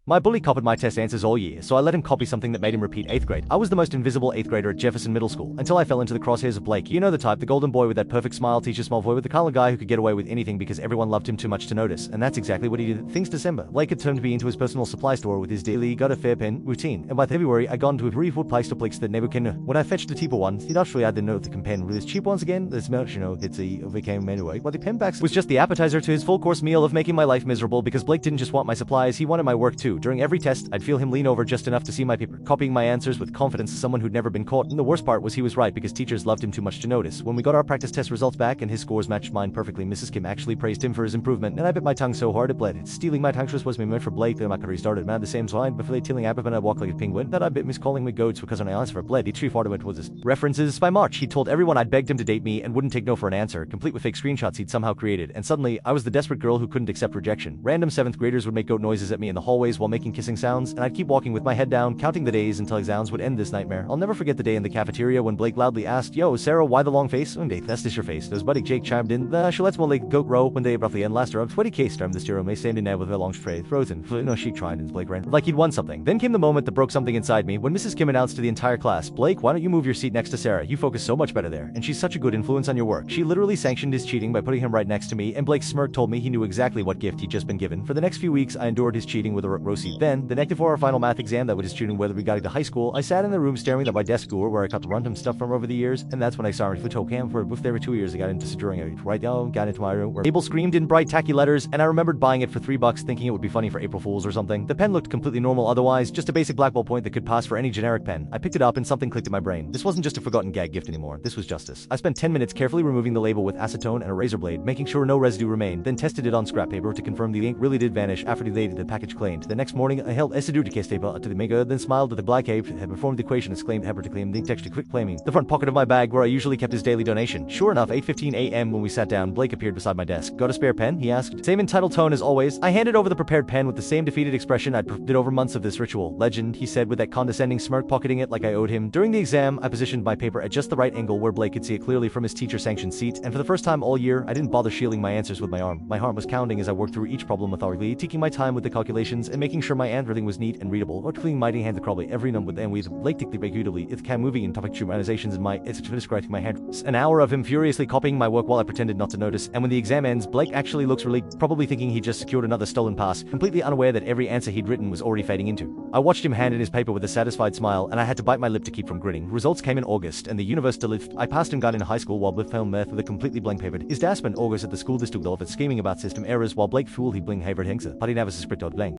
My bully copied my test answers all year, so I let him copy something that made him repeat 8th grade. I was the most invisible 8th grader at Jefferson Middle School, until I fell into the crosshairs of Blake. You know the type, the golden boy with that perfect smile, teacher small boy with the kind of guy who could get away with anything because everyone loved him too much to notice, and that's exactly what he did. Things December. Blake had turned me into his personal supply store with his daily got a fair pen routine, and by February I got into a brief wood place to Blake's that never can. When I fetched the cheaper ones, he'd actually had the note the pen with his cheap ones again. This much, it's a became anyway. But the pen backs was just the appetizer to his full course meal of making my life miserable because Blake didn't just want my supplies, he wanted my work too. During every test, I'd feel him lean over just enough to see my paper, copying my answers with confidence as someone who'd never been caught. And the worst part was he was right because teachers loved him too much to notice. When we got our practice test results back and his scores matched mine perfectly, Mrs. Kim actually praised him for his improvement, and I bit my tongue so hard it bled. Stealing my tongue was me meant for Blake, then I could restart it. Man, the same slide before they tilling up and I walk like a penguin. That I bit miscalling me goats because when I asked for bled, he tree farted it was his references. By March, he told everyone I'd begged him to date me and wouldn't take no for an answer, complete with fake screenshots he'd somehow created. And suddenly, I was the desperate girl who couldn't accept rejection. Random 7th graders would make goat noises at me in the hallways while making kissing sounds, and I'd keep walking with my head down, counting the days until exams would end this nightmare. I'll never forget the day in the cafeteria when Blake loudly asked, "Yo, Sarah, why the long face?" "One day, that's just your face." His buddy Jake chimed in, let's more like goat row." One day abruptly and last year, 20k stormed the stereo may stand in there with a long tray, frozen. No, she tried and Blake ran like he'd won something. Then came the moment that broke something inside me when Mrs. Kim announced to the entire class, "Blake, why don't you move your seat next to Sarah? You focus so much better there, and she's such a good influence on your work." She literally sanctioned his cheating by putting him right next to me, and Blake's smirk told me he knew exactly what gift he'd just been given. For the next few weeks, I endured his cheating with a row seat. Then, the night before our final math exam that was his tuning whether we got into high school, I sat in the room staring at my desk drawer where I got the random stuff from over the years, and that's when I saw him for cam for there were 2 years I got into during it. Right now, got into my room where Abel screamed in bright tacky letters, and I remembered buying it for $3 thinking it would be funny for April Fools or something. The pen looked completely normal otherwise, just a basic black ballpoint that could pass for any generic pen. I picked it up and something clicked in my brain. This wasn't just a forgotten gag gift anymore, this was justice. I spent 10 minutes carefully removing the label with acetone and a razor blade, making sure no residue remained, then tested it on scrap paper to confirm the ink really did vanish after the package claimed. The next morning, I held acidutic paper to the mega, then smiled at the black ape, had performed the equation, exclaimed Heber to claim the text to quick claiming the front pocket of my bag where I usually kept his daily donation. Sure enough, 8:15 a.m. when we sat down, Blake appeared beside my desk. "Got a spare pen?" he asked. Same entitled tone as always. I handed over the prepared pen with the same defeated expression I'd did over months of this ritual. "Legend," he said with that condescending smirk, pocketing it like I owed him. During the exam, I positioned my paper at just the right angle where Blake could see it clearly from his teacher-sanctioned seat, and for the first time all year, I didn't bother shielding my answers with my arm. My heart was counting as I worked through each problem methodically, taking my time with the calculations and making sure my handwriting was neat and readable, or cleaning mighty hand probably every number with and with Blake regularly if can moving in topic organizations in my it's describing my hand. An hour of him furiously copying my work while I pretended not to notice, and when the exam ends, Blake actually looks relieved, probably thinking he just secured another stolen pass, completely unaware that every answer he'd written was already fading into. I watched him hand in his paper with a satisfied smile, and I had to bite my lip to keep from grinning. Results came in August, and the universe delivered. I passed and got into high school while Bliff found math with a completely blank paper. His dad spent August at the school district of it scheming about system errors while Blake fooled he bling havered hengsa. Putty Navis is blank.